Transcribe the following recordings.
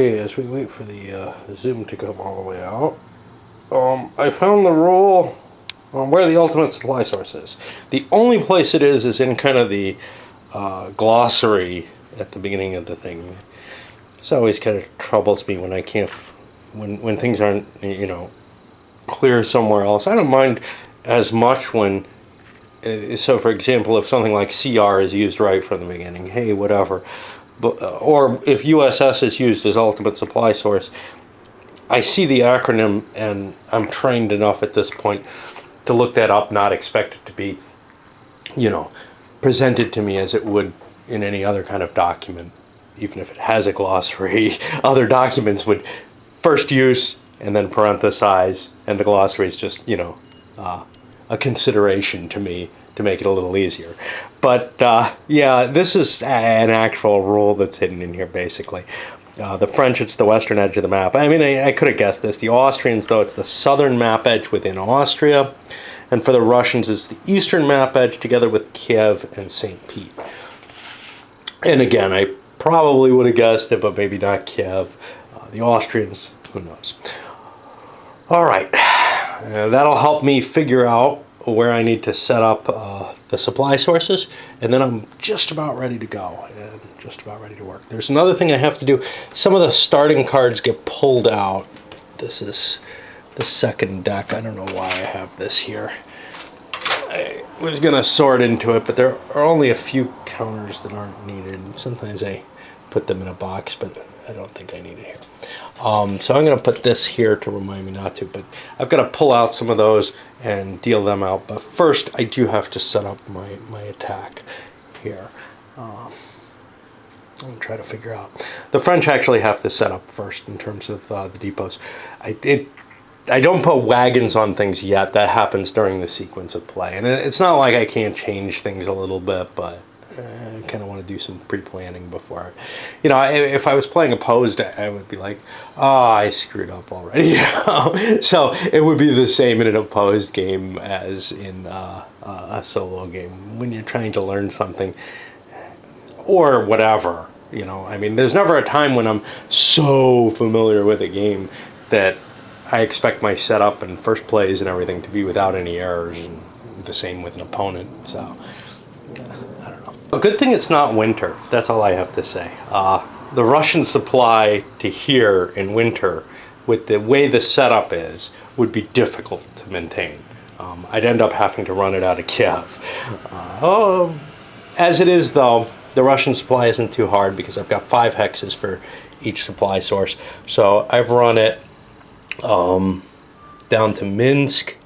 Okay, as we wait for the zoom to come all the way out, I found the rule on where the ultimate supply source is. The only place it is in kind of the glossary at the beginning of the thing. This always kind of troubles me when I can't, when things aren't, you know, clear somewhere else. I don't mind as much when, so for example, if something like CR is used right from the beginning, hey, whatever. But, or if USS is used as ultimate supply source, I see the acronym and I'm trained enough at this point to look that up, not expect it to be, you know, presented to me as it would in any other kind of document. Even if it has a glossary, other documents would first use and then parenthesize, and the glossary is just, you know, a consideration to me to make it a little easier. But yeah, this is an actual rule that's hidden in here, basically. The French, it's the western edge of the map. I mean, I could have guessed this. The Austrians, though, it's the southern map edge within Austria. And for the Russians, it's the eastern map edge together with Kiev and St. Pete. And again, I probably would have guessed it, but maybe not Kiev. The Austrians, who knows. All right, that'll help me figure out where I need to set up the supply sources, and then I'm just about ready to go and just about ready to work. There's another thing I have to do. Some of the starting cards get pulled out. This is the second deck. I don't know why I have this here. I was gonna sort into it, but there are only a few counters that aren't needed. Sometimes I put them in a box, but I don't think I need it here. So I'm gonna put this here to remind me not to, but I've got to pull out some of those and deal them out. But first, I do have to set up my attack here. I'm gonna try to figure out. The French actually have to set up first in terms of the depots. I don't put wagons on things yet. That happens during the sequence of play. And it's not like I can't change things a little bit, but I kind of want to do some pre-planning before. You know, if I was playing opposed, I would be like, oh, I screwed up already. You know? So it would be the same in an opposed game as in a solo game. When you're trying to learn something or whatever, you know, I mean, there's never a time when I'm so familiar with a game that I expect my setup and first plays and everything to be without any errors, and the same with an opponent. So, I don't know. A good thing it's not winter. That's all I have to say. The Russian supply to here in winter, with the way the setup is, would be difficult to maintain. I'd end up having to run it out of Kiev. As it is, though, the Russian supply isn't too hard because I've got 5 hexes for each supply source. So I've run it down to Minsk,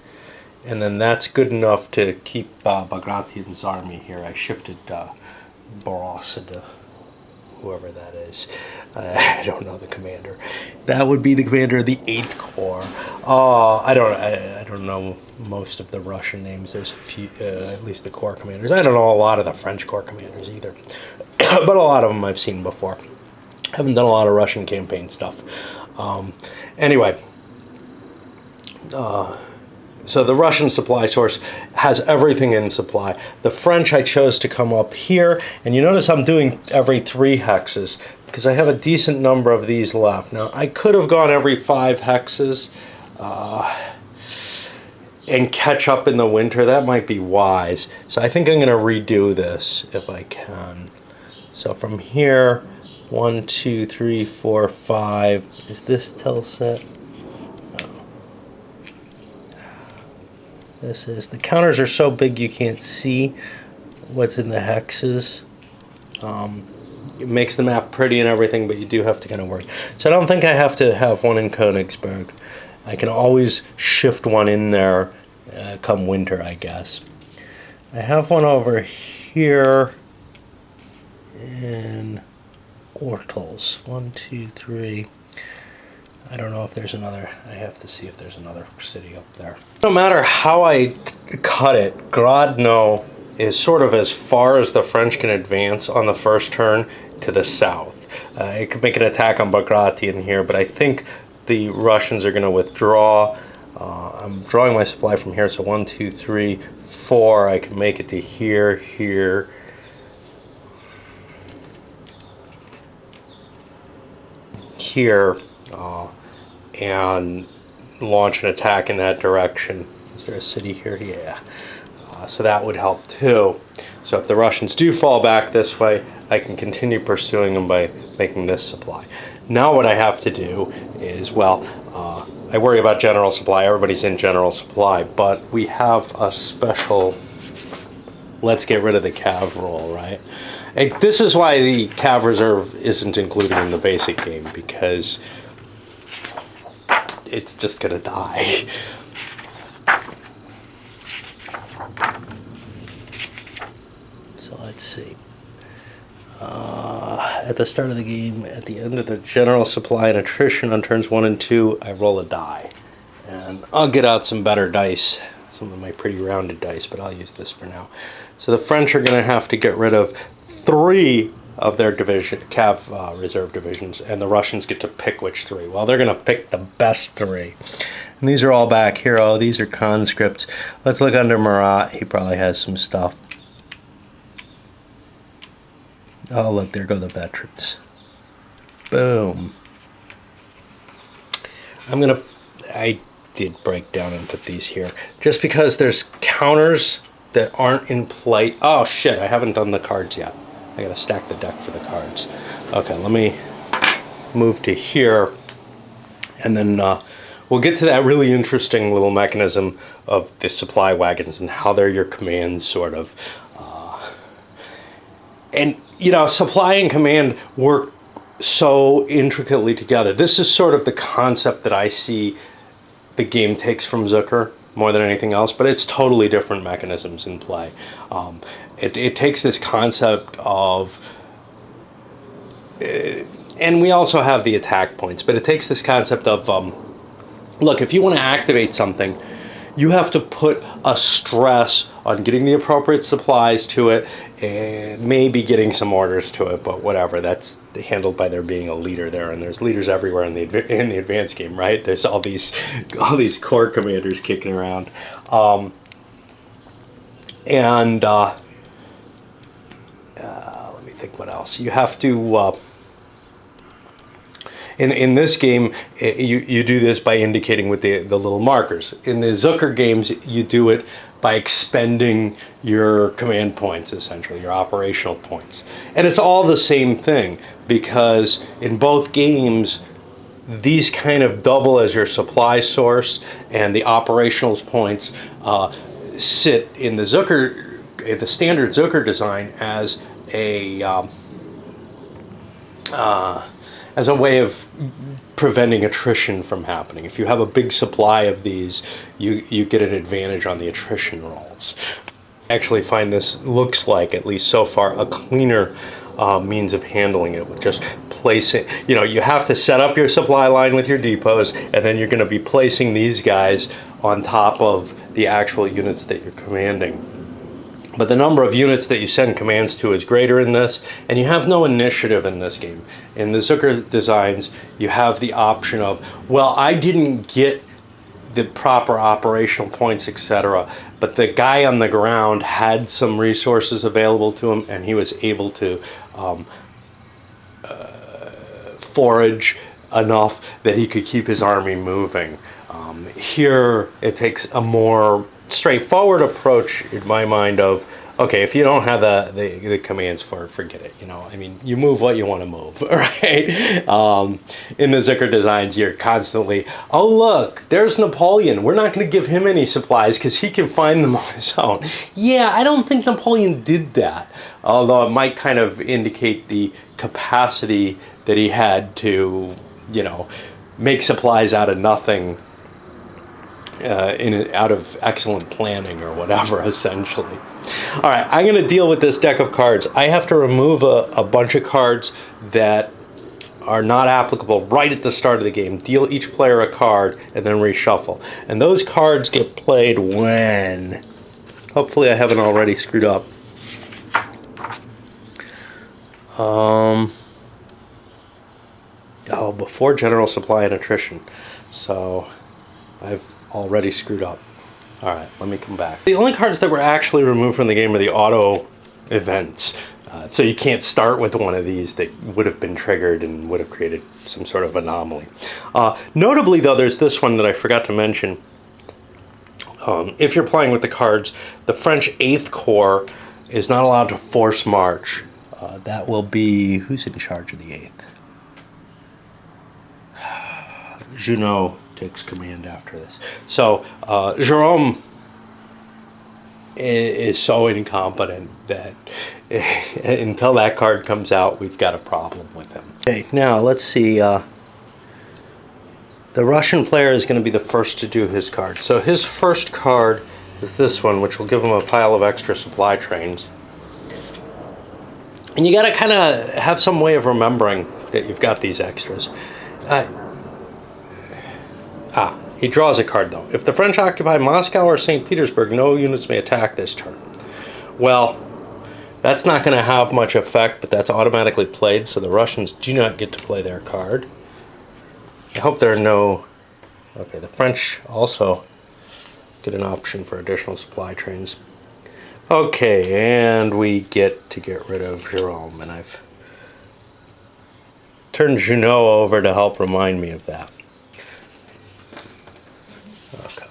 and then that's good enough to keep Bagratian's army here. I shifted Borossa to whoever that is. I don't know the commander. That would be the commander of the 8th Corps. I don't know most of the Russian names. There's a few, at least the Corps commanders. I don't know a lot of the French Corps commanders either, but a lot of them I've seen before. Haven't done a lot of Russian campaign stuff. Anyway. So the Russian supply source has everything in supply. The French I chose to come up here, and you notice I'm doing every 3 hexes because I have a decent number of these left. Now I could have gone every 5 hexes and catch up in the winter. That might be wise. So I think I'm going to redo this if I can. So from here, 1, 2, 3, 4, 5. Is this Telset? This is, the counters are so big you can't see what's in the hexes. It makes the map pretty and everything, but you do have to kind of work. So I don't think I have to have one in Königsberg. I can always shift one in there come winter, I guess. I have one over here in Ortels. 1, 2, 3. I don't know if there's another. I have to see if there's another city up there. No matter how I cut it, Grodno is sort of as far as the French can advance on the first turn to the south. It could make an attack on Bagration here, but I think the Russians are going to withdraw. I'm drawing my supply from here, so 1, 2, 3, 4. I can make it to here, here. here and launch an attack in that direction. Is there a city here? Yeah. So that would help too. So if the Russians do fall back this way, I can continue pursuing them by making this supply. Now what I have to do is, well, I worry about general supply. Everybody's in general supply, but we have a special, let's get rid of the cav roll, right? And this is why the cav reserve isn't included in the basic game, because it's just gonna die. So let's see. At the start of the game, at the end of the general supply and attrition on turns 1 and 2, I roll a die. And I'll get out some better dice, some of my pretty rounded dice, but I'll use this for now. So the French are going to have to get rid of 3 of their division, cav reserve divisions, and the Russians get to pick which 3. Well, they're going to pick the best 3. And these are all back here. Oh, these are conscripts. Let's look under Marat. He probably has some stuff. Oh, look, there go the veterans. Boom. I did break down and put these here. Just because there's counters that aren't in play. Oh, shit, I haven't done the cards yet. I gotta stack the deck for the cards. Okay, let me move to here. And then we'll get to that really interesting little mechanism of the supply wagons and how they're your commands, sort of. And, you know, supply and command work so intricately together. This is sort of the concept that I see the game takes from Zucker more than anything else, but it's totally different mechanisms in play. It takes this concept of, and we also have the attack points, but it takes this concept of, look, if you want to activate something, you have to put a stress on getting the appropriate supplies to it and maybe getting some orders to it, but whatever, that's handled by there being a leader there, and there's leaders everywhere in the advanced game, right? There's all these corps commanders kicking around. Let me think what else. You have to in this game, you do this by indicating with the little markers. In the Zucker games, you do it by expending your command points, essentially, your operational points. And it's all the same thing, because in both games, these kind of double as your supply source, and the operationals points sit in the standard Zucker design as a way of preventing attrition from happening. If you have a big supply of these, you get an advantage on the attrition rolls. I actually find this looks like, at least so far, a cleaner means of handling it, with just placing, you know, you have to set up your supply line with your depots, and then you're going to be placing these guys on top of the actual units that you're commanding. But the number of units that you send commands to is greater in this, and you have no initiative in this game. In the Zucker designs, you have the option of, well, I didn't get the proper operational points, etc., but the guy on the ground had some resources available to him, and he was able to forage enough that he could keep his army moving. Here, it takes a more straightforward approach, in my mind, of, okay, if you don't have the commands for it, forget it. You know, I mean, you move what you want to move, right? In the Zucker designs, you're constantly, oh, look, there's Napoleon. We're not going to give him any supplies because he can find them on his own. Yeah, I don't think Napoleon did that, although it might kind of indicate the capacity that he had to, you know, make supplies out of nothing, out of excellent planning or whatever, essentially. All right, I'm going to deal with this deck of cards. I have to remove a bunch of cards that are not applicable right at the start of the game. Deal each player a card and then reshuffle. And those cards get played when? Hopefully I haven't already screwed up. Before general supply and attrition. So I've already screwed up. All right, let me come back. The only cards that were actually removed from the game are the auto events. So you can't start with one of these that would have been triggered and would have created some sort of anomaly. Notably, though, there's this one that I forgot to mention. If you're playing with the cards, the French 8th Corps is not allowed to force march. That will be... who's in charge of the 8th? Junot takes command after this. So Jerome is so incompetent that until that card comes out, we've got a problem with him. Okay, now let's see. The Russian player is going to be the first to do his card. So his first card is this one, which will give him a pile of extra supply trains. And you got to kind of have some way of remembering that you've got these extras. He draws a card, though. If the French occupy Moscow or St. Petersburg, no units may attack this turn. Well, that's not going to have much effect, but that's automatically played, so the Russians do not get to play their card. I hope there are no... Okay, the French also get an option for additional supply trains. Okay, and we get to get rid of Jerome, and I've turned Junot over to help remind me of that. Okay.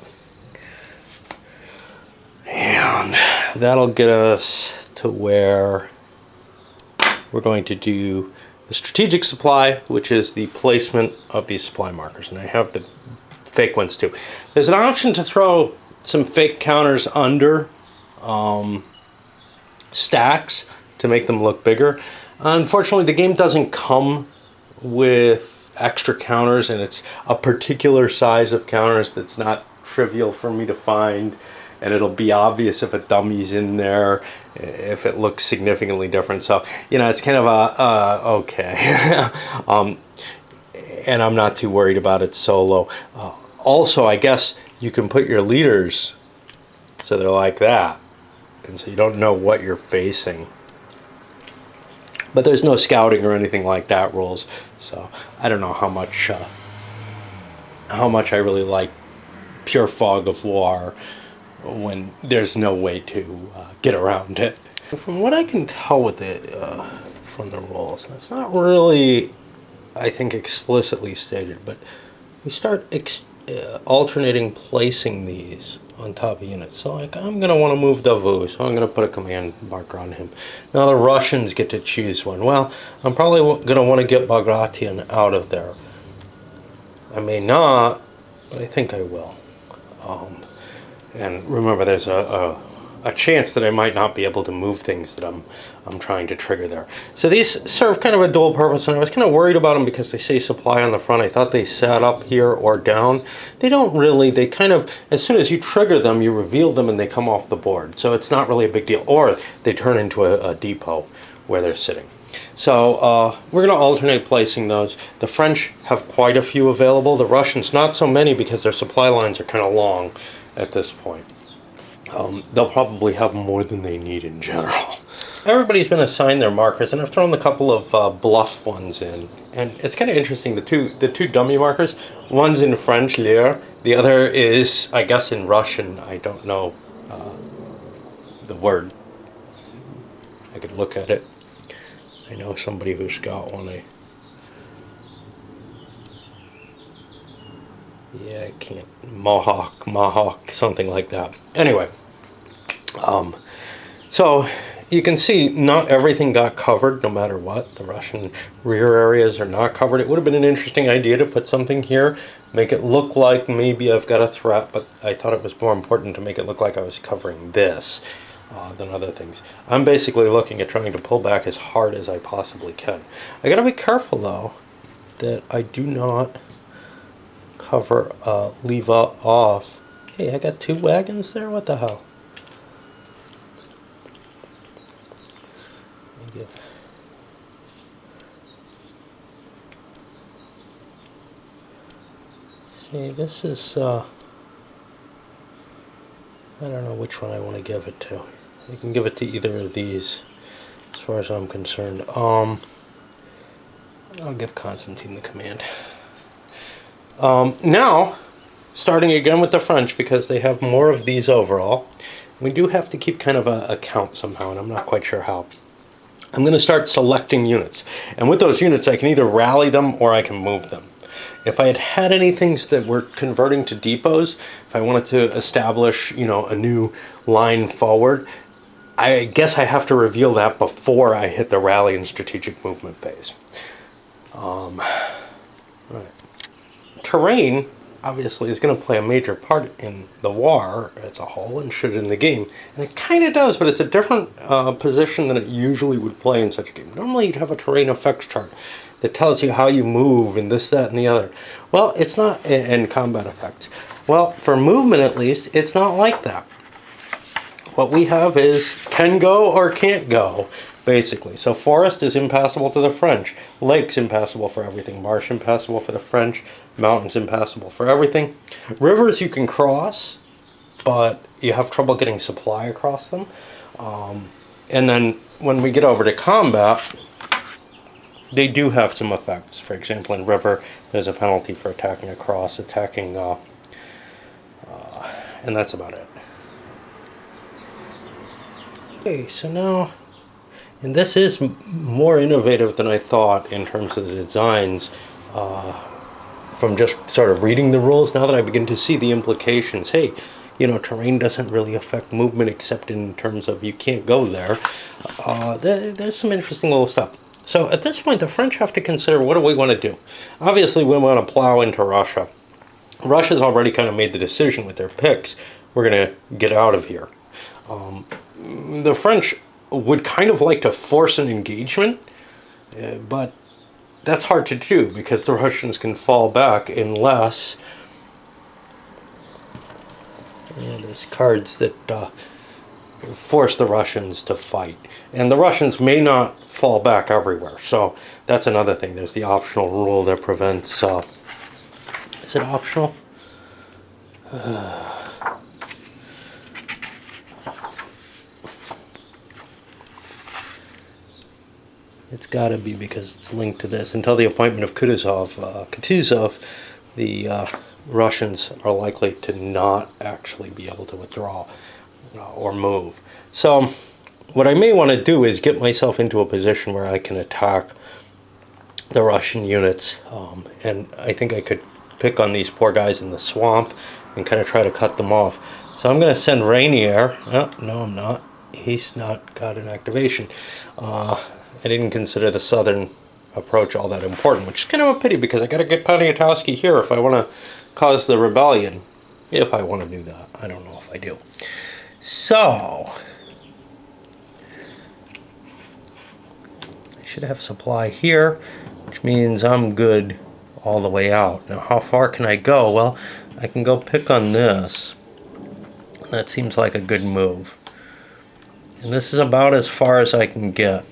And that'll get us to where we're going to do the strategic supply, which is the placement of these supply markers. And I have the fake ones too. There's an option to throw some fake counters under stacks to make them look bigger. Unfortunately, the game doesn't come with extra counters, and it's a particular size of counters that's not trivial for me to find, and it'll be obvious if a dummy's in there, if it looks significantly different. So, you know, it's kind of a, okay. And I'm not too worried about it solo. Also, I guess you can put your leaders so they're like that, and so you don't know what you're facing. But there's no scouting or anything like that rules, so I don't know how much I really like pure fog of war when there's no way to get around it. From what I can tell with it from the rules, and it's not really, I think, explicitly stated, but we start alternating placing these on top of units. So like, I'm going to want to move Davout, so I'm going to put a command marker on him. Now the Russians get to choose one. Well, I'm probably going to want to get Bagration out of there. I may not, but I think I will. And remember, there's a chance that I might not be able to move things that I'm trying to trigger there. So these serve kind of a dual purpose, and I was kind of worried about them because they say supply on the front. I thought they sat up here or down. They don't really. They kind of, as soon as you trigger them, you reveal them and they come off the board. So it's not really a big deal. Or they turn into a depot where they're sitting. So we're going to alternate placing those. The French have quite a few available. The Russians, not so many because their supply lines are kind of long at this point. They'll probably have more than they need in general. Everybody's been assigned their markers, and I've thrown a couple of bluff ones in. And it's kind of interesting, the two dummy markers, one's in French, Lire, the other is, I guess, in Russian. I don't know the word. I could look at it. I know somebody who's got one. Yeah, I can't. Mohawk, something like that. Anyway, so you can see not everything got covered no matter what. The Russian rear areas are not covered. It would have been an interesting idea to put something here, make it look like maybe I've got a threat, but I thought it was more important to make it look like I was covering this than other things. I'm basically looking at trying to pull back as hard as I possibly can. I gotta be careful though that I do not cover Leva off. Hey, I got two wagons there? What the hell? See, this is, I don't know which one I want to give it to. You can give it to either of these, as far as I'm concerned. I'll give Constantine the command. Now, starting again with the French, because they have more of these overall, we do have to keep kind of a count somehow, and I'm not quite sure how. I'm going to start selecting units. And with those units, I can either rally them or I can move them. If I had any things that were converting to depots, if I wanted to establish, a new line forward, I guess I have to reveal that before I hit the rally and strategic movement phase. Right. Terrain, obviously, is going to play a major part in the war as a whole and should in the game. And it kind of does, but it's a different position than it usually would play in such a game. Normally you'd have a terrain effects chart that tells you how you move and this, that, and the other. Well, it's not in combat effects. Well, for movement at least, it's not like that. What we have is can go or can't go, basically. So forest is impassable to the French. Lake's impassable for everything. Marsh impassable for the French. Mountains impassable for everything. Rivers you can cross, but you have trouble getting supply across them. And then when we get over to combat, they do have some effects. For example, in river, there's a penalty for attacking across, and that's about it. Okay, so now, and this is more innovative than I thought in terms of the designs, from just sort of reading the rules. Now that I begin to see the implications, hey, terrain doesn't really affect movement except in terms of you can't go there. There's some interesting little stuff. So at this point, the French have to consider, what do we want to do? Obviously, we want to plow into Russia. Russia's already kind of made the decision with their picks. We're going to get out of here. The French would kind of like to force an engagement, but that's hard to do because the Russians can fall back unless there's cards that force the Russians to fight. And the Russians may not fall back everywhere. So that's another thing. There's the optional rule that prevents... is it optional? It's got to be because it's linked to this. Until the appointment of Kutuzov, the Russians are likely to not actually be able to withdraw or move. So what I may want to do is get myself into a position where I can attack the Russian units. And I think I could pick on these poor guys in the swamp and kind of try to cut them off. So I'm going to send Rainier. Oh, no, I'm not. He's not got an activation. I didn't consider the southern approach all that important, which is kind of a pity because I got to get Poniatowski here if I want to cause the rebellion. If I want to do that. I don't know if I do. So, I should have supply here, which means I'm good all the way out. Now, how far can I go? Well, I can go pick on this. That seems like a good move. And this is about as far as I can get.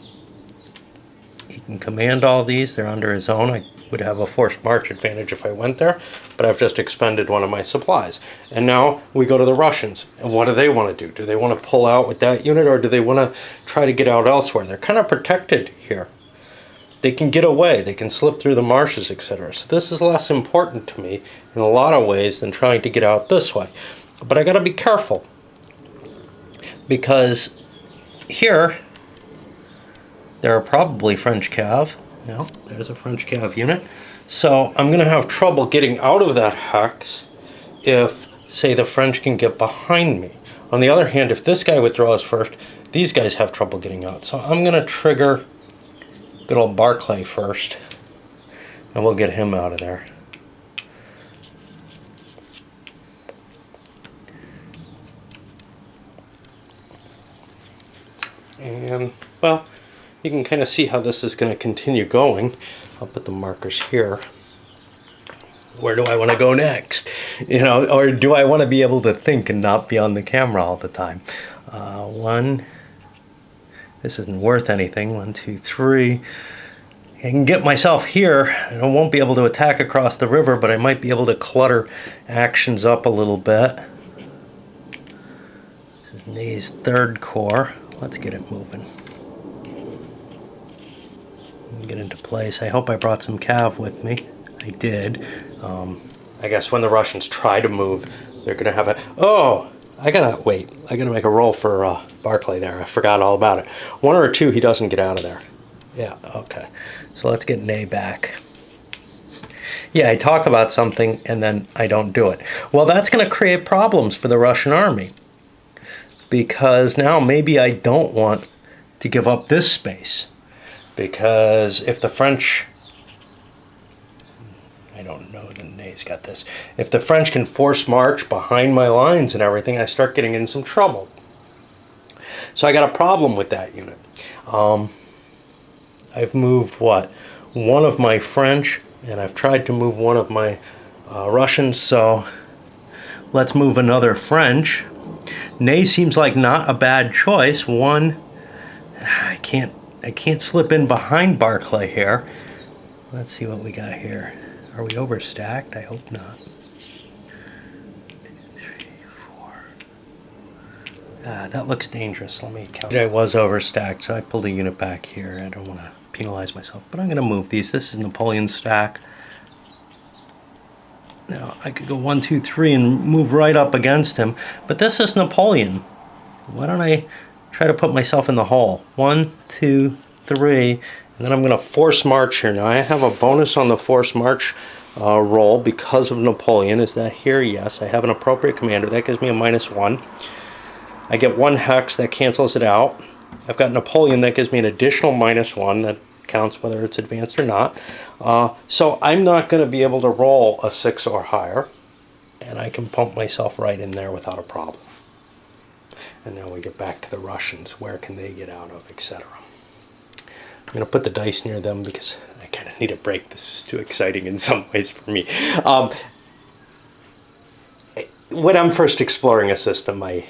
He can command all these. They're under his own. I would have a forced march advantage if I went there, but I've just expended one of my supplies. And now we go to the Russians. And what do they want to do? Do they want to pull out with that unit, or do they want to try to get out elsewhere? They're kind of protected here. They can get away. They can slip through the marshes, etc. So this is less important to me in a lot of ways than trying to get out this way. But I got to be careful, because here there are probably French cav. Yeah, there's a French cav unit. So I'm going to have trouble getting out of that hex if, say, the French can get behind me. On the other hand, if this guy withdraws first, these guys have trouble getting out. So I'm going to trigger good old Barclay first, and we'll get him out of there. And, well, you can kind of see how this is going to continue going. I'll put the markers here. Where do I want to go next? Or do I want to be able to think and not be on the camera all the time? One. This isn't worth anything. 1, 2, 3. I can get myself here, and I won't be able to attack across the river, but I might be able to clutter actions up a little bit. This is Ney's third corps. Let's get it moving. Get into place. I hope I brought some cav with me. I did. I guess when the Russians try to move, they're going to have a... Oh! I gotta make a roll for Barclay there. I forgot all about it. 1 or 2, he doesn't get out of there. Yeah, okay. So let's get Ney back. Yeah, I talk about something and then I don't do it. Well, that's going to create problems for the Russian army, because now maybe I don't want to give up this space, because if the French, I don't know that Ney's got this, if the French can force march behind my lines and everything, I start getting in some trouble. So I got a problem with that unit. I've moved one of my French, and I've tried to move one of my Russians, so let's move another French. Ney seems like not a bad choice. I can't slip in behind Barclay here. Let's see what we got here. Are we overstacked? I hope not. 2, 3, 4. That looks dangerous. Let me count. I was overstacked, so I pulled a unit back here. I don't want to penalize myself, but I'm going to move these. This is Napoleon's stack. Now I could go 1, 2, 3 and move right up against him, but this is Napoleon. Why don't I try to put myself in the hole? 1, 2, 3, and then I'm going to force march here. Now I have a bonus on the force march roll because of Napoleon. Is that here? Yes. I have an appropriate commander. That gives me a -1. I get 1 hex. That cancels it out. I've got Napoleon. That gives me an additional -1. That counts whether it's advanced or not. So I'm not going to be able to roll a 6 or higher, and I can pump myself right in there without a problem. And now we get back to the Russians. Where can they get out of, etc. I'm going to put the dice near them because I kind of need a break. This is too exciting in some ways for me. When I'm first exploring a system, I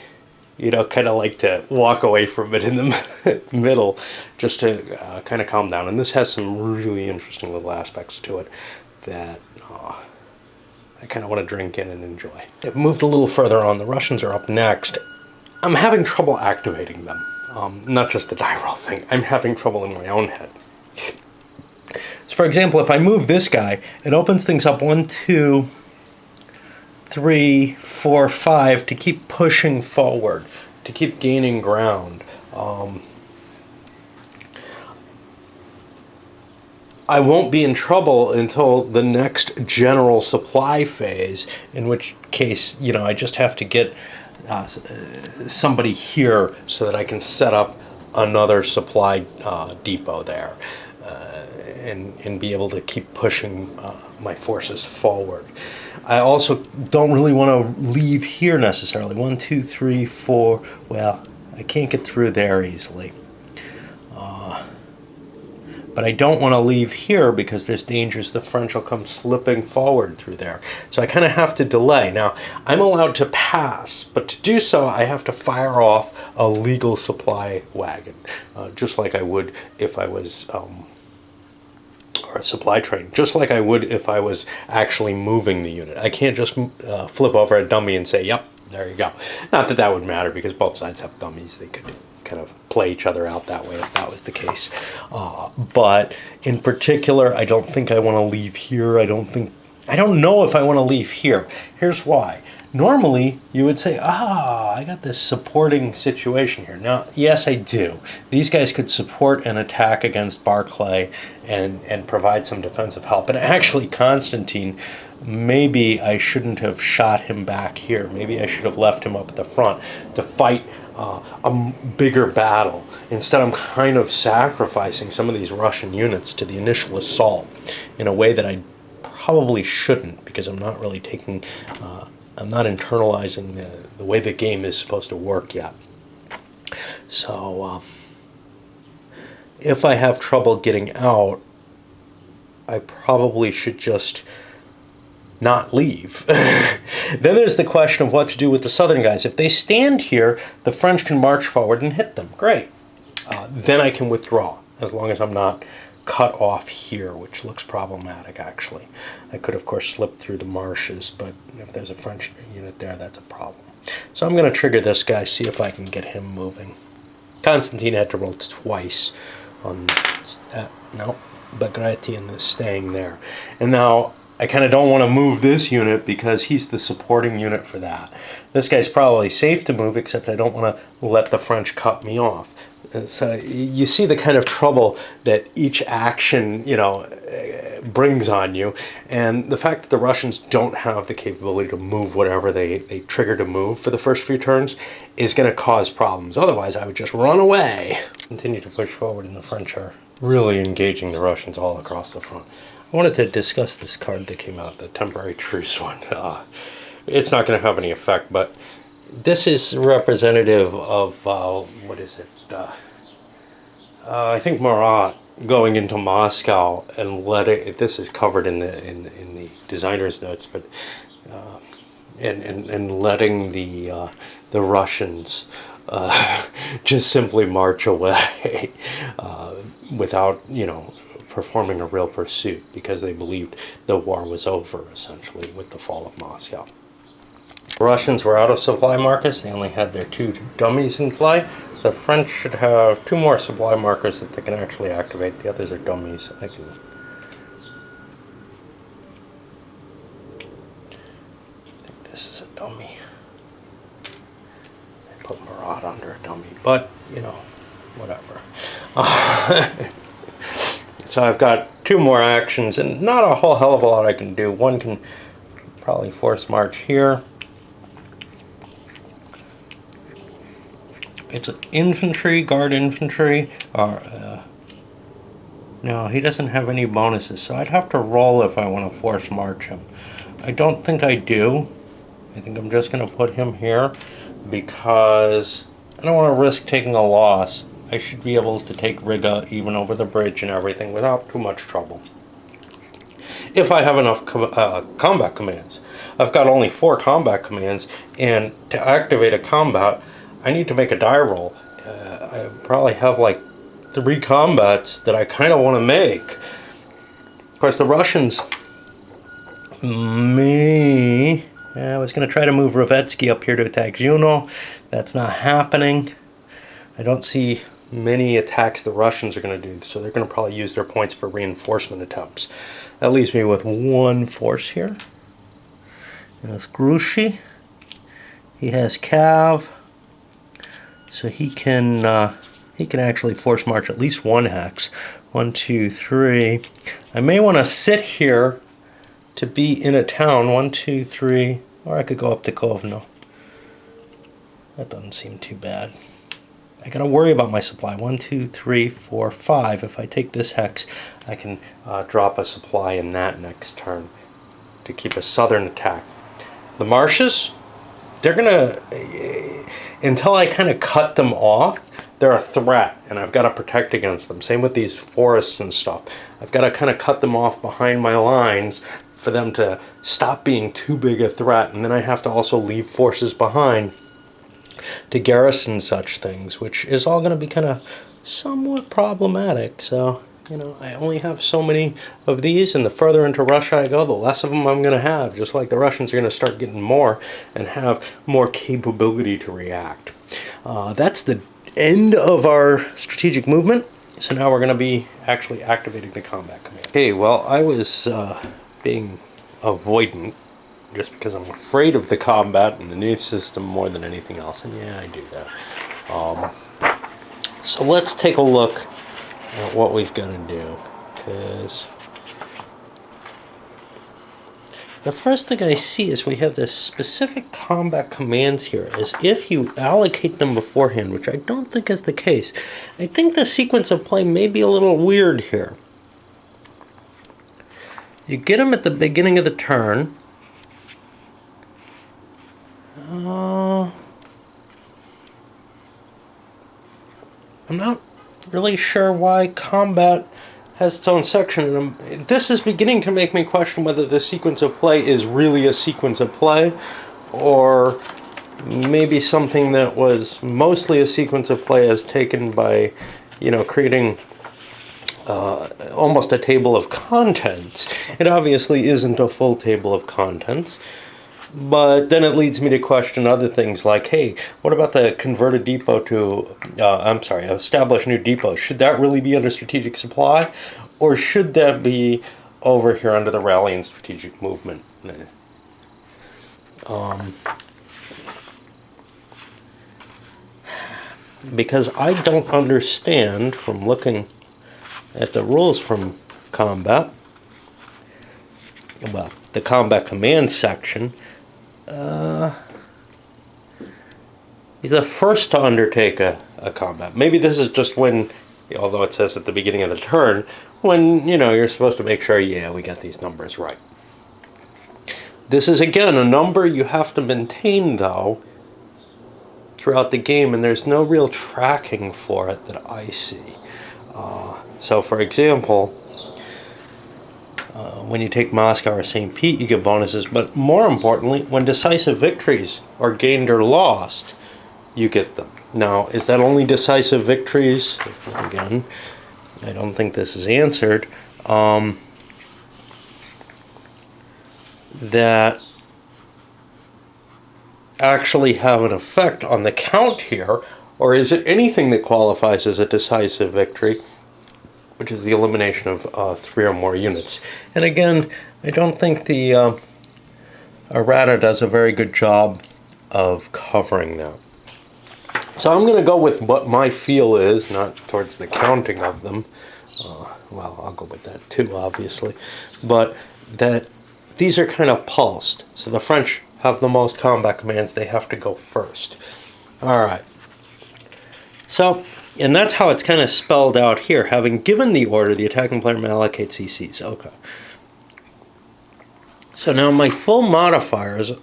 kind of like to walk away from it in the middle just to kind of calm down. And this has some really interesting little aspects to it that I kind of want to drink in and enjoy. I've moved a little further on. The Russians are up next. I'm having trouble activating them. Not just the die roll thing. I'm having trouble in my own head. So for example, if I move this guy, it opens things up 1, 2, 3, 4, 5 to keep pushing forward, to keep gaining ground. I won't be in trouble until the next general supply phase, in which case, I just have to get somebody here so that I can set up another supply depot there and be able to keep pushing my forces forward. I also don't really want to leave here necessarily. 1, 2, 3, 4. Well, I can't get through there easily. But I don't want to leave here because there's dangers the French will come slipping forward through there. So I kind of have to delay. Now, I'm allowed to pass, but to do so, I have to fire off a legal supply wagon, just like I would if I was, or a supply train, just like I would if I was actually moving the unit. I can't just flip over a dummy and say, yep, there you go. Not that that would matter because both sides have dummies. They could kind of play each other out that way if that was the case. But in particular, I don't think I want to leave here. I don't know if I want to leave here. Here's why. Normally, you would say, I got this supporting situation here. Now, yes, I do. These guys could support an attack against Barclay and provide some defensive help. And actually, Constantine, maybe I shouldn't have shot him back here. Maybe I should have left him up at the front to fight a bigger battle. Instead, I'm kind of sacrificing some of these Russian units to the initial assault in a way that I probably shouldn't, because I'm not really taking... I'm not internalizing the way the game is supposed to work yet. So if I have trouble getting out, I probably should just not leave. Then there's the question of what to do with the southern guys. If they stand here, the French can march forward and hit them. Great. Then I can withdraw, as long as I'm not cut off here, which looks problematic actually. I could of course slip through the marshes, but if there's a French unit there, that's a problem. So I'm going to trigger this guy, see if I can get him moving. Constantine had to roll twice on no, Bagration is staying there. And now I kind of don't want to move this unit because he's the supporting unit for that. This guy's probably safe to move, except I don't want to let the French cut me off. So you see the kind of trouble that each action, brings on you, and the fact that the Russians don't have the capability to move whatever they trigger to move for the first few turns is going to cause problems. Otherwise, I would just run away. Continue to push forward, and the French are really engaging the Russians all across the front. I wanted to discuss this card that came out, the temporary truce one. It's not going to have any effect, but this is representative of, what is it? I think Marat going into Moscow and letting, this is covered in the designer's notes, but and letting the Russians just simply march away without performing a real pursuit, because they believed the war was over essentially with the fall of Moscow. The Russians were out of supply markers. They only had their 2 dummies in play. The French should have 2 more supply markers that they can actually activate. The others are dummies. I think this is a dummy. I put Marat under a dummy, but whatever. So I've got 2 more actions, and not a whole hell of a lot I can do. One can probably force march here. It's infantry, guard infantry, or no, he doesn't have any bonuses, so I'd have to roll if I want to force march him. I don't think I do. I think I'm just going to put him here because I don't want to risk taking a loss. I should be able to take Riga even over the bridge and everything without too much trouble, if I have enough combat commands. I've got only 4 combat commands, and to activate a combat I need to make a die roll. I probably have like 3 combats that I kind of want to make. Of course, the Russians may... I was going to try to move Ravetsky up here to attack Juno. That's not happening. I don't see many attacks the Russians are going to do, so they're going to probably use their points for reinforcement attempts. That leaves me with 1 force here. There's Grouchy. He has Cav. So he can actually force march at least 1 hex. 1, 2, 3. I may want to sit here to be in a town. 1, 2, 3. Or I could go up to Kovno. That doesn't seem too bad. I gotta worry about my supply. 1, 2, 3, 4, 5. If I take this hex, I can drop a supply in that next turn to keep a southern attack. The marshes, they're gonna, until I kind of cut them off, they're a threat, and I've got to protect against them. Same with these forests and stuff. I've got to kind of cut them off behind my lines for them to stop being too big a threat, and then I have to also leave forces behind to garrison such things, which is all going to be kind of somewhat problematic. So, I only have so many of these, and the further into Russia I go, the less of them I'm going to have, just like the Russians are going to start getting more and have more capability to react. That's the end of our strategic movement. So now we're going to be actually activating the combat command. Okay, well, I was being avoidant just because I'm afraid of the combat and the new system more than anything else. And yeah, I do that. So let's take a look at what we've got to do. Because the first thing I see is we have this specific combat commands here, as if you allocate them beforehand, which I don't think is the case. I think the sequence of play may be a little weird here. You get them at the beginning of the turn. I'm not really sure why combat has its own section, and this is beginning to make me question whether the sequence of play is really a sequence of play, or maybe something that was mostly a sequence of play as taken by, creating almost a table of contents. It obviously isn't a full table of contents. But then it leads me to question other things like, hey, what about the converted depot to, establish new depot? Should that really be under strategic supply? Or should that be over here under the rally and strategic movement. Because I don't understand from looking at the rules from combat, well, the combat command section, he's the first to undertake a combat. Maybe this is just when, although it says at the beginning of the turn, when, you know, you're supposed to make sure, yeah, we got these numbers right. This is, again, a number you have to maintain, though, throughout the game, and there's no real tracking for it that I see. So, for example, when you take Moscow or St. Pete, you get bonuses, but more importantly, when decisive victories are gained or lost, you get them. Now, is that only decisive victories? Again, I don't think this is answered. That actually have an effect on the count here, or is it anything that qualifies as a decisive victory, which is the elimination of 3 or more units? And again, I don't think the errata does a very good job of covering that. So I'm going to go with what my feel is, not towards the counting of them. Well, I'll go with that too, obviously. But that these are kind of pulsed. So the French have the most combat commands. They have to go first. All right. So, and that's how it's kind of spelled out here. Having given the order, the attacking player may allocate CCs. Okay. So now my full modifiers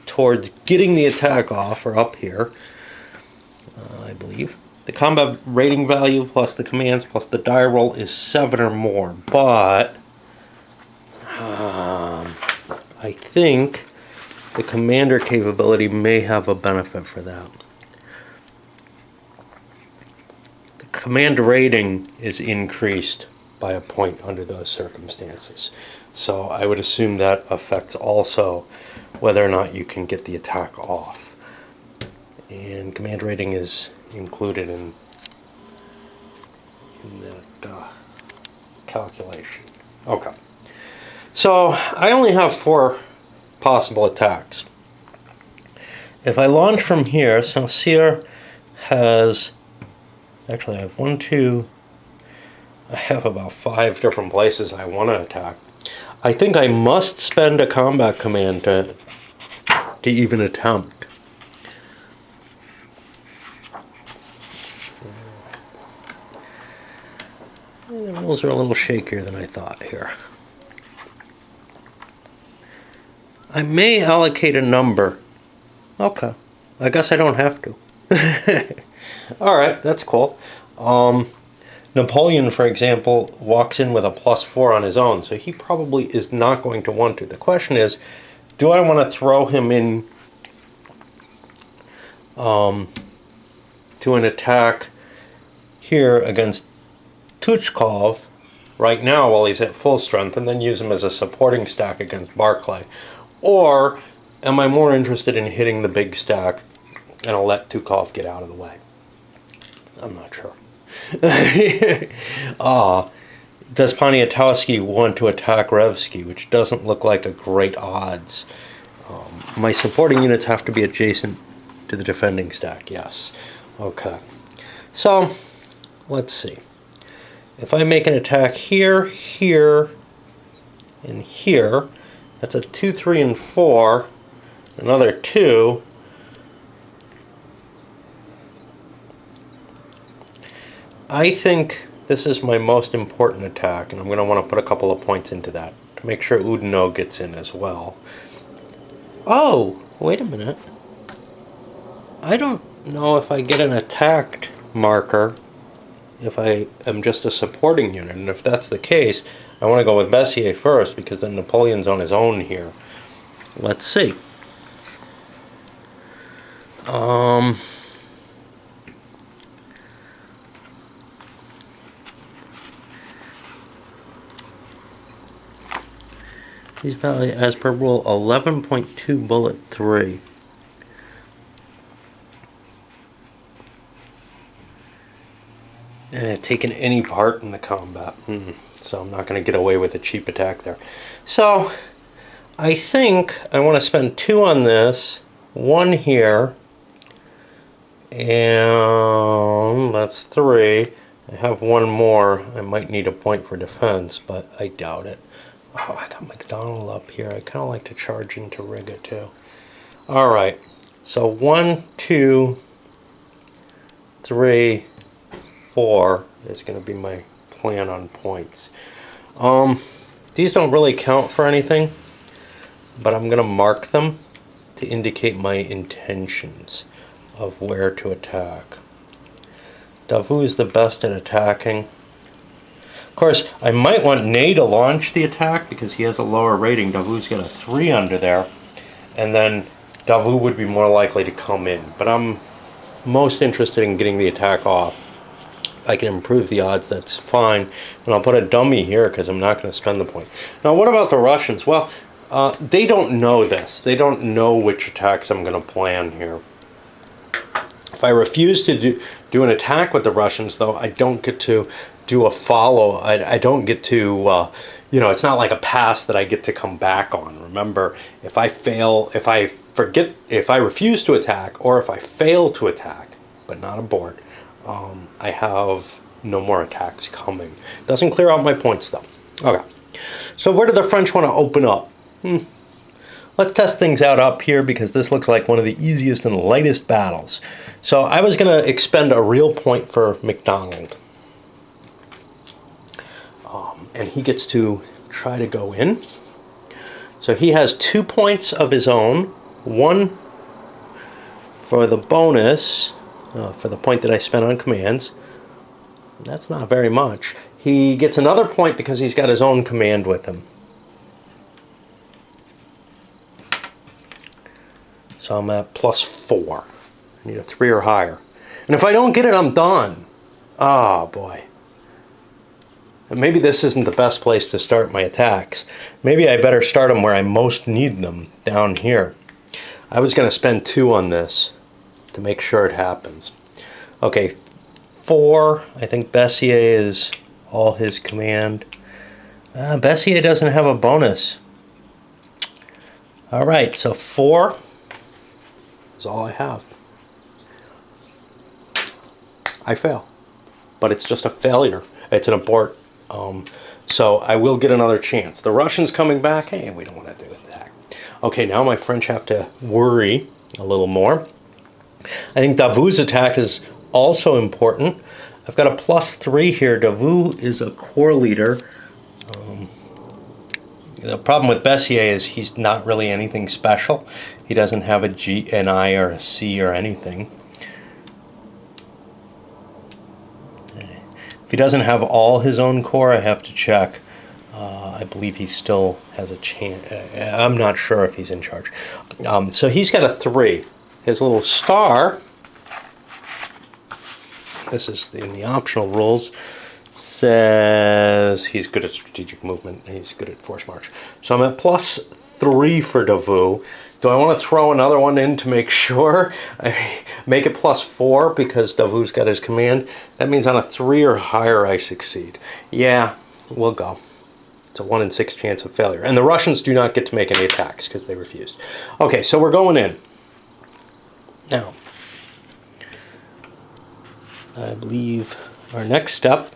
towards getting the attack off are up here. I believe. The combat rating value plus the commands plus the die roll is 7 or more. But I think the commander capability may have a benefit for that. The command rating is increased by a point under those circumstances. So I would assume that affects also whether or not you can get the attack off. And command rating is included in that calculation. Okay. So I only have 4 possible attacks. If I launch from here, Saint-Cyr has, actually I have 1, 2, I have about 5 different places I want to attack. I think I must spend a combat command to even attempt. The rules are a little shakier than I thought here. I may allocate a number. Okay. I guess I don't have to. Alright, that's cool. Napoleon, for example, walks in with a +4 on his own, so he probably is not going to want to. The question is, do I want to throw him in to an attack here against Tuchkov right now while he's at full strength, and then use him as a supporting stack against Barclay? Or am I more interested in hitting the big stack and I'll let Tuchkov get out of the way? I'm not sure. Does Poniatowski want to attack Revsky, which doesn't look like a great odds? My supporting units have to be adjacent to the defending stack, yes. Okay. So, let's see. If I make an attack here, here, and here, that's a 2, 3, and 4, another 2. I think this is my most important attack, and I'm going to want to put a couple of points into that to make sure Oudinot gets in as well. Oh, wait a minute. I don't know if I get an attacked marker if I am just a supporting unit, and if that's the case, I want to go with Bessier first, because then Napoleon's on his own here. Let's see. He's probably, as per rule, 11.2 bullet 3. Taken any part in the combat. So I'm not going to get away with a cheap attack there. So I think I want to spend 2 on this, 1 here, and that's 3. I have 1 more. I might need a point for defense, but I doubt it. Oh, I got McDonald up here. I kind of like to charge into Riga too. All right, so 1, 2, 3, 4 is going to be my plan on points. These don't really count for anything, but I'm going to mark them to indicate my intentions of where to attack. Davout is the best at attacking. Of course, I might want Ney to launch the attack because he has a lower rating. Davout's got a 3 under there, and then Davout would be more likely to come in. But I'm most interested in getting the attack off. If I can improve the odds, that's fine. And I'll put a dummy here because I'm not going to spend the point. Now, what about the Russians? Well, they don't know this. They don't know which attacks I'm going to plan here. If I refuse to do an attack with the Russians, though, I don't get to do a follow. I don't get to, it's not like a pass that I get to come back on. Remember, if I fail, if I refuse to attack, or if I fail to attack, but not abort, I have no more attacks coming. Doesn't clear out my points, though. Okay, so where do the French want to open up? Let's test things out up here because this looks like one of the easiest and lightest battles. So I was going to expend a real point for McDonald. And he gets to try to go in. So he has 2 points of his own. 1 for the bonus, for the point that I spent on commands. That's not very much. He gets another point because he's got his own command with him. So I'm at +4. I need a 3 or higher. And if I don't get it, I'm done. Oh, boy. And maybe this isn't the best place to start my attacks. Maybe I better start them where I most need them, down here. I was going to spend 2 on this to make sure it happens. Okay, 4. I think Bessier is all his command. Bessier doesn't have a bonus. All right, so 4 is all I have. I fail, but it's just a failure. It's an abort. So I will get another chance. The Russians coming back, hey, we don't want to do that. Okay, now my French have to worry a little more. I think Davout's attack is also important. I've got a +3 here. Davout is a corps leader. The problem with Bessier is he's not really anything special. He doesn't have a G, an I, or a C, or anything. If he doesn't have all his own corps, I have to check. I believe he still has a chance. I'm not sure if he's in charge. So he's got a 3. His little star, this is in the optional rules, says he's good at strategic movement. He's good at force march. So I'm at +3 for Davout. Do I want to throw another one in to make sure? Make it +4 because Davout's got his command. That means on a 3 or higher I succeed. Yeah, we'll go. It's a 1 in 6 chance of failure. And the Russians do not get to make any attacks because they refused. Okay, so we're going in. Now, I believe our next step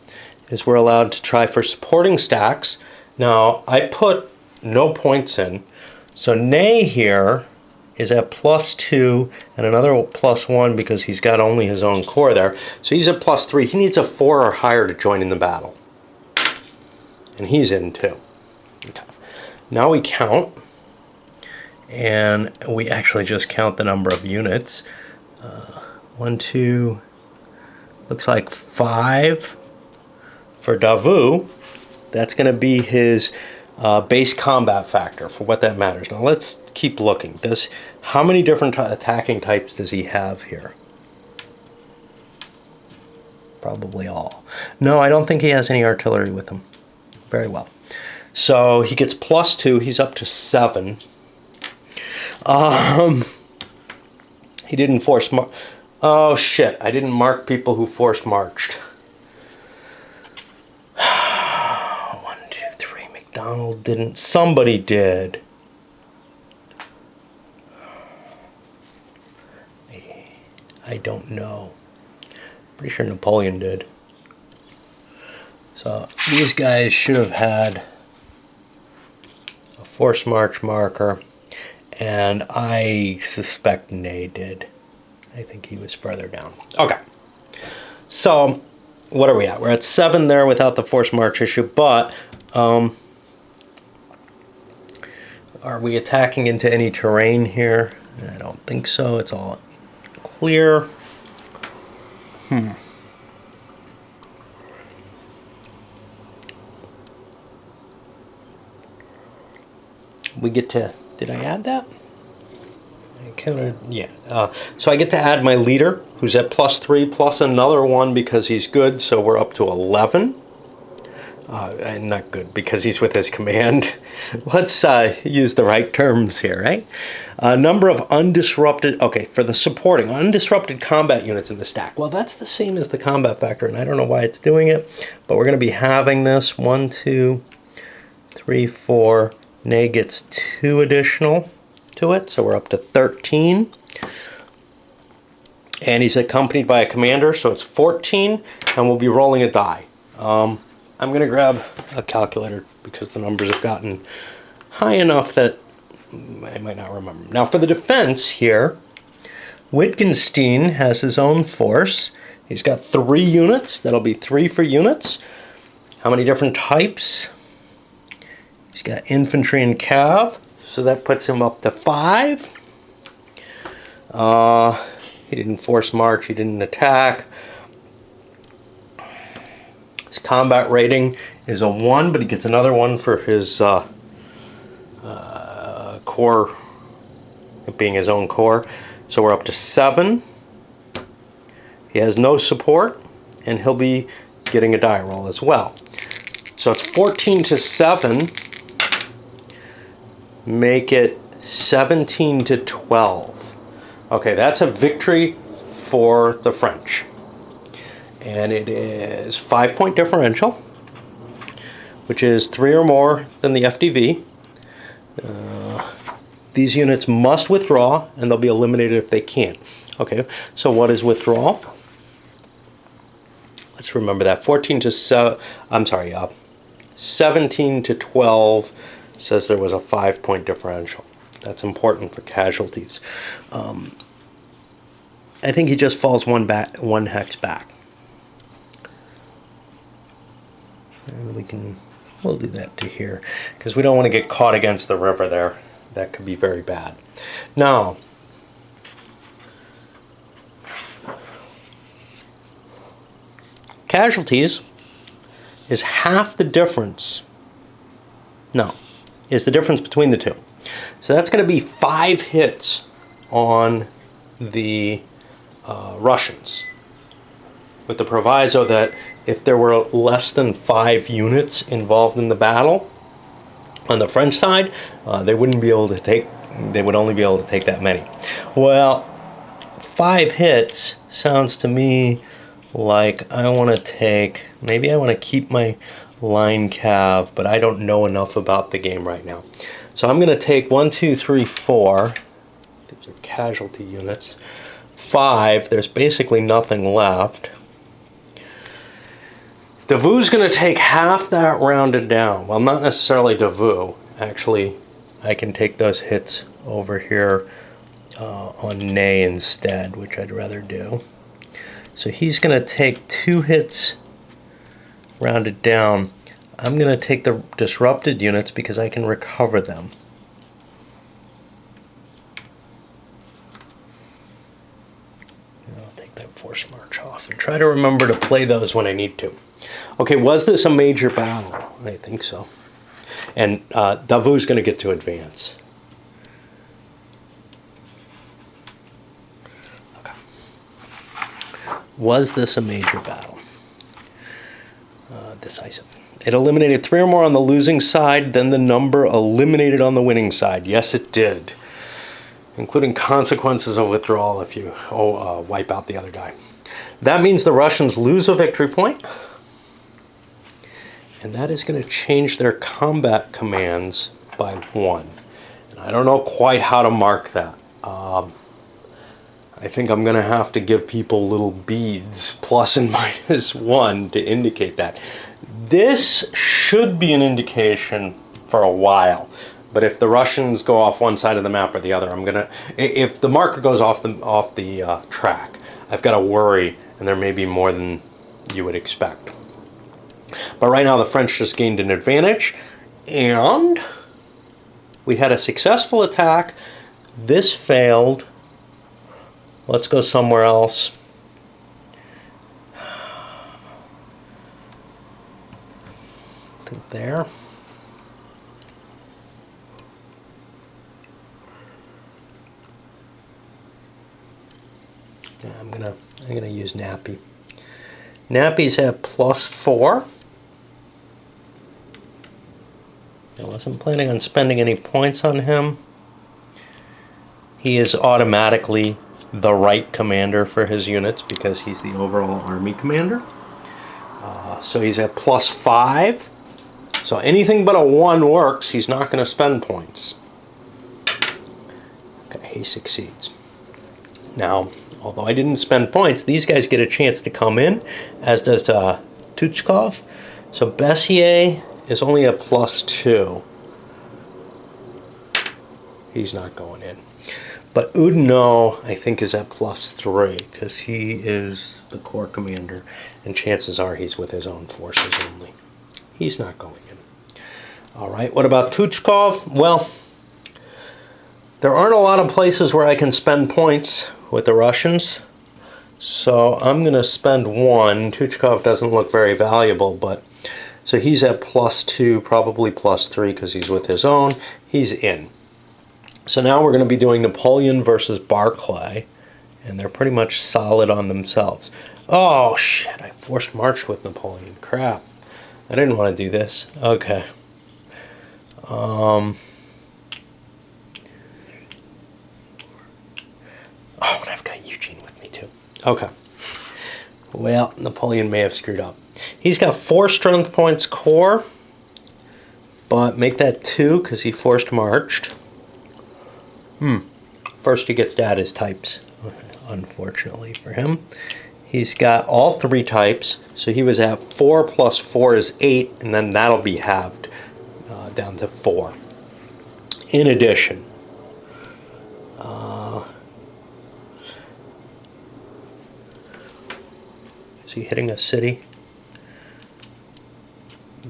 is we're allowed to try for supporting stacks. Now, I put no points in. So Ney here is at +2 and another +1 because he's got only his own corps there. So he's at +3. He needs a 4 or higher to join in the battle. And he's in too. Okay. Now we count. And we actually just count the number of units. 1, 2, looks like 5 for Davout. That's going to be his base combat factor, for what that matters. Now let's keep looking. How many different attacking types does he have here? Probably all. No, I don't think he has any artillery with him. Very well. So he gets +2. He's up to 7. He didn't force march. Oh shit! I didn't mark people who force marched. Donald didn't. Somebody did. I don't know. Pretty sure Napoleon did. So these guys should have had a forced march marker, and I suspect Ney did. I think he was further down. Okay. So what are we at? We're at 7 there without the forced march issue, but are we attacking into any terrain here? I don't think so. It's all clear. We get to, did I add that? I counted, yeah. So I get to add my leader, who's at +3, plus another 1 because he's good, so we're up to 11. Not good, because he's with his command. Let's use the right terms here, right? Number of undisrupted, okay, for the supporting, undisrupted combat units in the stack. Well, that's the same as the combat factor, and I don't know why it's doing it, but we're going to be having this 1, 2, 3, 4. Ney gets 2 additional to it, so we're up to 13. And he's accompanied by a commander, so it's 14, and we'll be rolling a die. I'm going to grab a calculator because the numbers have gotten high enough that I might not remember. Now for the defense here, Wittgenstein has his own force. He's got 3 units. That'll be 3 for units. How many different types? He's got infantry and cav, so that puts him up to 5. He didn't force march, he didn't attack. His combat rating is a 1, but he gets another 1 for his core, it being his own core. So we're up to 7. He has no support, and he'll be getting a die roll as well. So it's 14 to 7. Make it 17 to 12. Okay, that's a victory for the French. And it is 5-point differential, which is 3 or more than the FDV. These units must withdraw, and they'll be eliminated if they can't. Okay, so what is withdrawal? Let's remember that. 17 to 12 says there was a 5-point differential. That's important for casualties. I think he just falls one hex back. And we'll do that to here, because we don't want to get caught against the river there. That could be very bad. Now, casualties is half the difference. No, is the difference between the two. So that's going to be 5 hits on the Russians, with the proviso that if there were less than 5 units involved in the battle on the French side, they wouldn't be able to take, they would only be able to take that many. Well, 5 hits sounds to me like I want to take, maybe I want to keep my line cav, but I don't know enough about the game right now. So I'm going to take 1, 2, 3, 4. These are casualty units. 5, there's basically nothing left. Davout's going to take half that rounded down. Well, not necessarily Davout. Actually, I can take those hits over here on Ney instead, which I'd rather do. So he's going to take 2 hits rounded down. I'm going to take the disrupted units because I can recover them. And I'll take that force march off and try to remember to play those when I need to. Okay, was this a major battle? I think so. And Davout's going to get to advance. Okay. Was this a major battle? Decisive. It eliminated 3 or more on the losing side, then the number eliminated on the winning side. Yes, it did. Including consequences of withdrawal if you wipe out the other guy. That means the Russians lose a victory point. and that is going to change their combat commands by 1. And I don't know quite how to mark that. I think I'm going to have to give people little beads, plus and minus 1, to indicate that. This should be an indication for a while, but if the Russians go off one side of the map or the other, if the marker goes off the track, I've got to worry, and there may be more than you would expect. But right now the French just gained an advantage, and we had a successful attack. This failed. Let's go somewhere else. I think there. Yeah, I'm gonna use Nappy. Nappy's at +4. I wasn't planning on spending any points on him. He is automatically the right commander for his units because he's the overall army commander. So he's at +5. So anything but a 1 works. He's not going to spend points. Okay, he succeeds. Now, although I didn't spend points, these guys get a chance to come in, as does Tuchkov. So Bessier is only at +2. He's not going in. But Oudinot, I think, is at +3 because he is the corps commander, and chances are he's with his own forces only. He's not going in. All right, what about Tuchkov? Well, there aren't a lot of places where I can spend points with the Russians, so I'm going to spend 1. Tuchkov doesn't look very valuable, but so he's at +2, probably +3 because he's with his own. He's in. So now we're going to be doing Napoleon versus Barclay, and they're pretty much solid on themselves. Oh shit, I forced marched with Napoleon. Crap. I didn't want to do this. Okay. Oh, and I've got Eugene with me too. Okay. Well, Napoleon may have screwed up. He's got 4 strength points core, but make that 2 because he forced marched. First he gets to add his types, unfortunately for him. He's got all 3 types, so he was at 4 + 4 is 8, and then that'll be halved down to 4. In addition, is he hitting a city?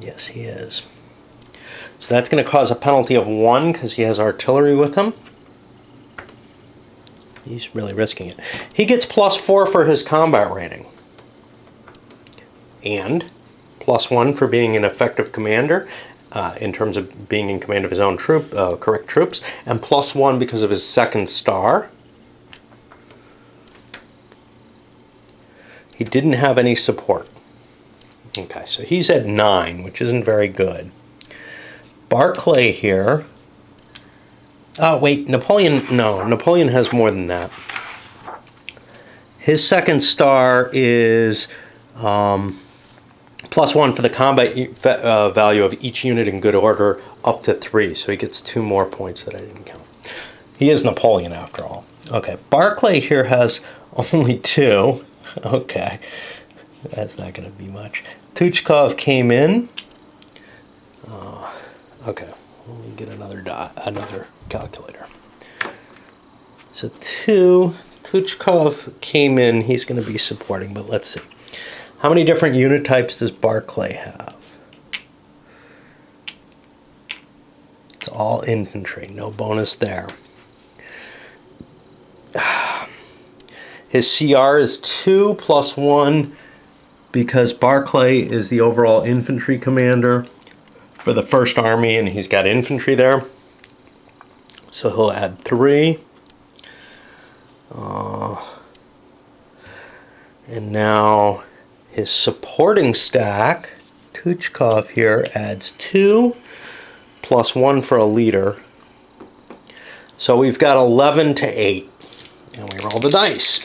Yes, he is. So that's going to cause a penalty of 1 because he has artillery with him. He's really risking it. He gets +4 for his combat rating. And +1 for being an effective commander in terms of being in command of his own correct troops. And +1 because of his 2nd star. He didn't have any support. Okay, so he's at 9, which isn't very good. Barclay here. Oh, wait, Napoleon has more than that. His 2nd star is +1 for the combat value of each unit in good order up to 3. So he gets 2 more points that I didn't count. He is Napoleon after all. Okay, Barclay here has only 2. Okay, that's not going to be much. Tuchkov came in. Okay, let me get another calculator. So 2, Tuchkov came in. He's going to be supporting, but let's see. How many different unit types does Barclay have? It's all infantry, no bonus there. His CR is 2 + 1 because Barclay is the overall infantry commander for the 1st Army, and he's got infantry there. So he'll add 3. And now his supporting stack, Tuchkov here, adds 2 + 1 for a leader. So we've got 11 to 8. And we roll the dice.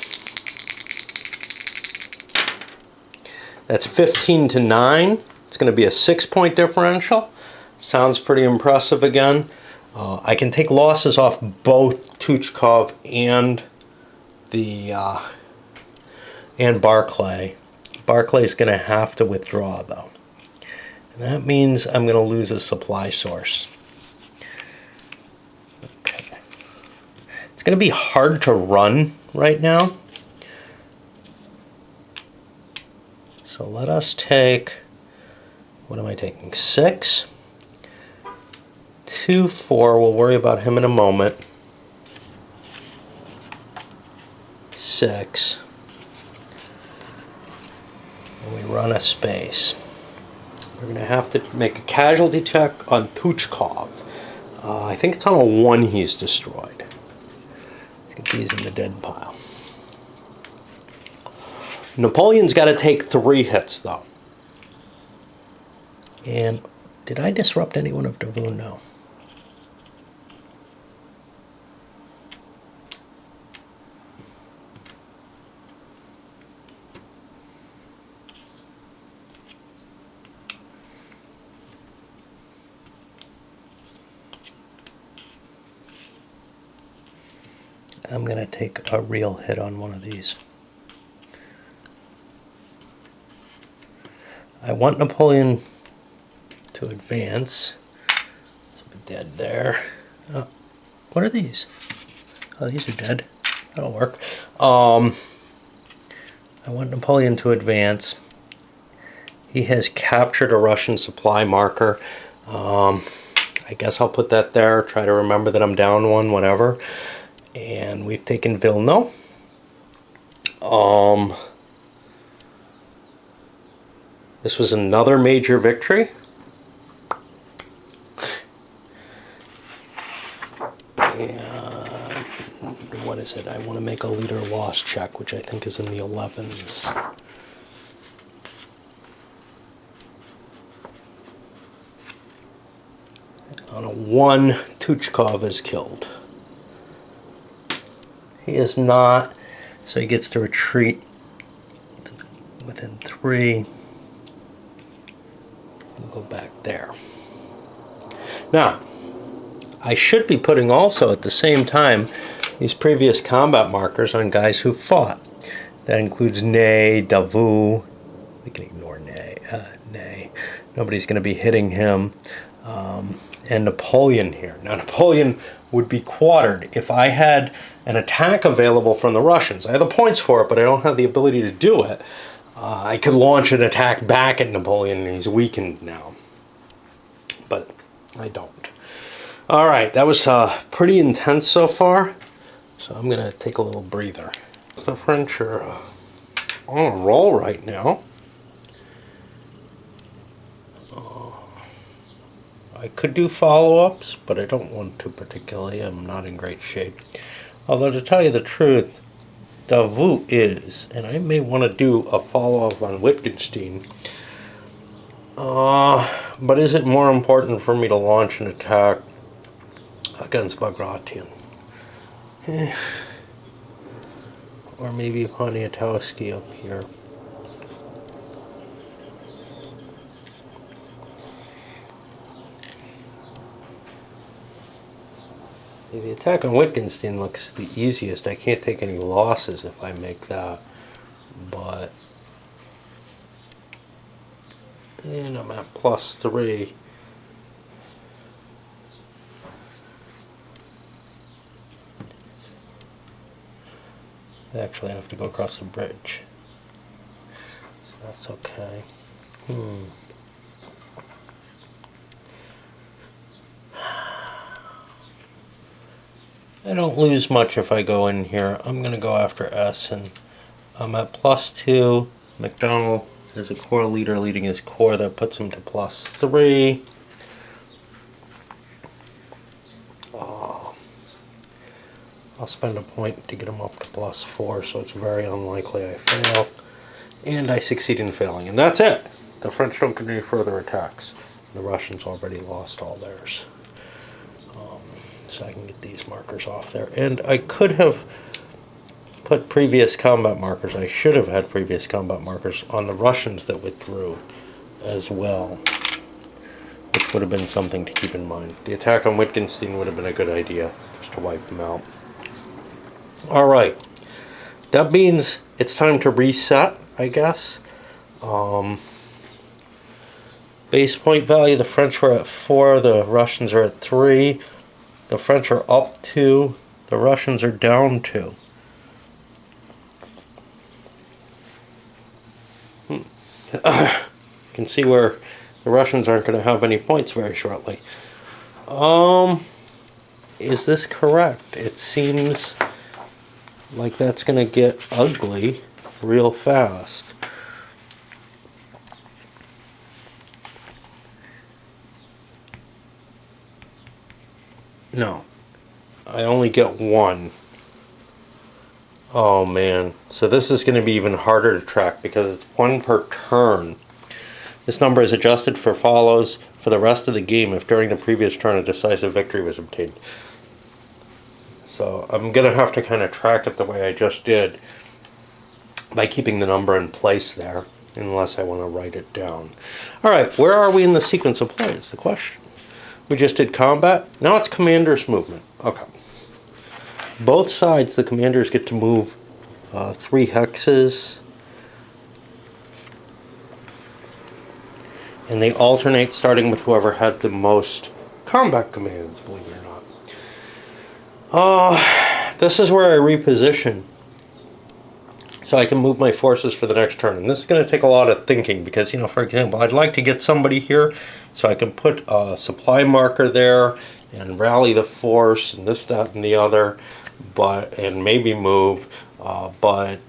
That's 15 to 9. It's going to be a 6-point differential. Sounds pretty impressive again. I can take losses off both Tuchkov and Barclay. Barclay's going to have to withdraw though. And that means I'm going to lose a supply source. Okay. It's going to be hard to run right now. So let us take, what am I taking? 6. 2, 4, we'll worry about him in a moment. 6. And we run a space. We're going to have to make a casualty check on Tuchkov. I think it's on a 1 he's destroyed. Let's get these in the dead pile. Napoleon's got to take 3 hits though. And did I disrupt anyone of Davout? No. I'm going to take a real hit on one of these. I want Napoleon to advance. So we're dead there. Oh, what are these? Oh, these are dead. That'll work. I want Napoleon to advance. He has captured a Russian supply marker. I guess I'll put that there. Try to remember that I'm down 1, whatever. And we've taken Vilno. This was another major victory. And what is it? I want to make a leader loss check, which I think is in the 11s. On a 1, Tuchkov is killed. He is not, so he gets to retreat within 3. We'll go back there. Now, I should be putting also at the same time these previous combat markers on guys who fought. That includes Ney, Davout. We can ignore Ney. Nobody's going to be hitting him. And Napoleon here. Now, Napoleon would be quartered if I had an attack available from the Russians. I have the points for it, but I don't have the ability to do it. I could launch an attack back at Napoleon, and he's weakened now. But I don't. All right, that was pretty intense so far. So I'm going to take a little breather. The French are on a roll right now. I could do follow-ups, but I don't want to particularly. I'm not in great shape. Although, to tell you the truth, Davout is, and I may want to do a follow-up on Wittgenstein. But is it more important for me to launch an attack against Bagration? Or maybe Poniatowski up here. The attack on Wittgenstein looks the easiest. I can't take any losses if I make that. But, and I'm at +3. I actually have to go across the bridge. So that's okay. I don't lose much if I go in here. I'm going to go after S, and I'm at +2. McDonald is a core leader leading his core. That puts him to +3. I'll spend a point to get him up to +4, so it's very unlikely I fail. And I succeed in failing. And that's it. The French don't get any further attacks. The Russians already lost all theirs. So I can get these markers off there. And I could have put previous combat markers. I should have had previous combat markers on the Russians that withdrew. as well, which would have been something to keep in mind. The attack on Wittgenstein would have been a good idea, just to wipe them out. All right, that means it's time to reset, I guess. Base point value, the French were at 4, the Russians are at 3. The French are up 2, the Russians are down 2. You can see where the Russians aren't going to have any points very shortly. Is this correct? It seems like that's going to get ugly real fast. No, I only get 1. Oh man, so this is going to be even harder to track because it's 1 per turn. This number is adjusted for follows for the rest of the game if during the previous turn a decisive victory was obtained. So I'm going to have to kind of track it the way I just did by keeping the number in place there, unless I want to write it down. Alright, where are we in the sequence of play is the question. We just did combat. Now it's commander's movement. Okay. Both sides, the commanders get to move 3 hexes. And they alternate starting with whoever had the most combat commands, believe it or not. This is where I reposition. So I can move my forces for the next turn. And this is going to take a lot of thinking because, for example, I'd like to get somebody here so I can put a supply marker there and rally the force and this, that, and the other, and maybe move, but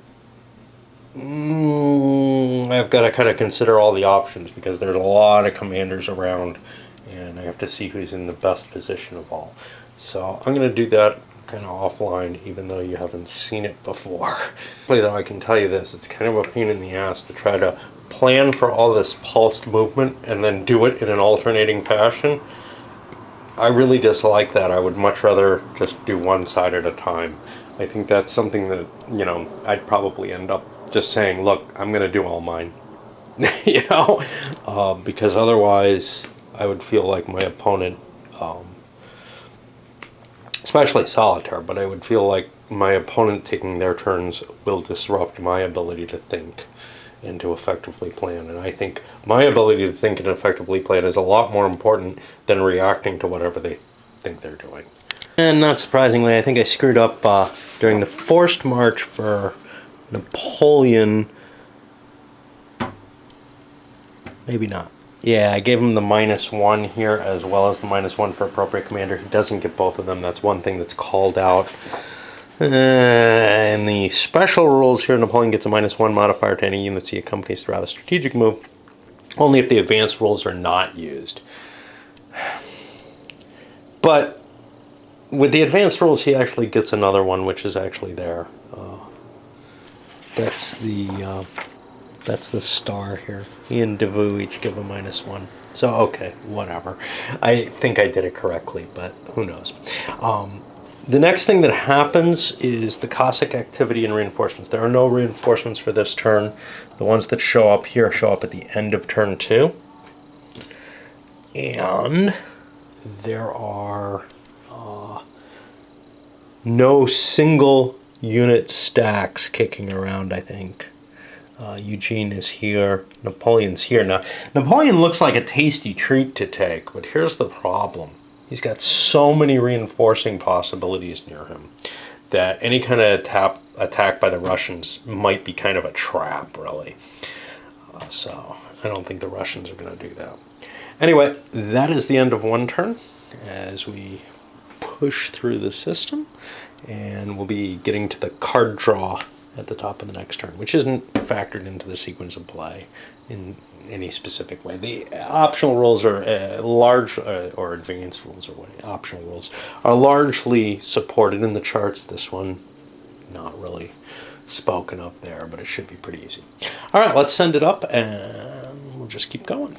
I've got to kind of consider all the options because there's a lot of commanders around and I have to see who's in the best position of all. So I'm going to do that kind of offline, even though you haven't seen it before. Though I can tell you this, it's kind of a pain in the ass to try to plan for all this pulsed movement and then do it in an alternating fashion. I really dislike that. I would much rather just do one side at a time. I think that's something that, I'd probably end up just saying, look, I'm going to do all mine. Because otherwise I would feel like my opponent, especially solitaire, but I would feel like my opponent taking their turns will disrupt my ability to think and to effectively plan. And I think my ability to think and effectively plan is a lot more important than reacting to whatever they think they're doing. And not surprisingly, I think I screwed up during the forced march for Napoleon. Maybe not. Yeah, I gave him the -1 here as well as the -1 for appropriate commander. He doesn't get both of them. That's one thing that's called out. In the special rules here, Napoleon gets a -1 modifier to any units he accompanies throughout a strategic move, only if the advanced rules are not used. But with the advanced rules, he actually gets another one, which is actually there. That's the star here. He and Devu each give a -1. So, okay, whatever. I think I did it correctly, but who knows. The next thing that happens is the Cossack activity and reinforcements. There are no reinforcements for this turn. The ones that show up here show up at the end of turn 2. And there are no single unit stacks kicking around, I think. Eugene is here. Napoleon's here. Now, Napoleon looks like a tasty treat to take, but here's the problem. He's got so many reinforcing possibilities near him that any kind of attack by the Russians might be kind of a trap, really. So I don't think the Russians are going to do that. Anyway, that is the end of one turn as we push through the system, and we'll be getting to the card draw at the top of the next turn, which isn't factored into the sequence of play in any specific way. The optional rules are or advanced rules or optional rules are largely supported in the charts. This one, not really spoken of there, but it should be pretty easy. All right, let's send it up and we'll just keep going.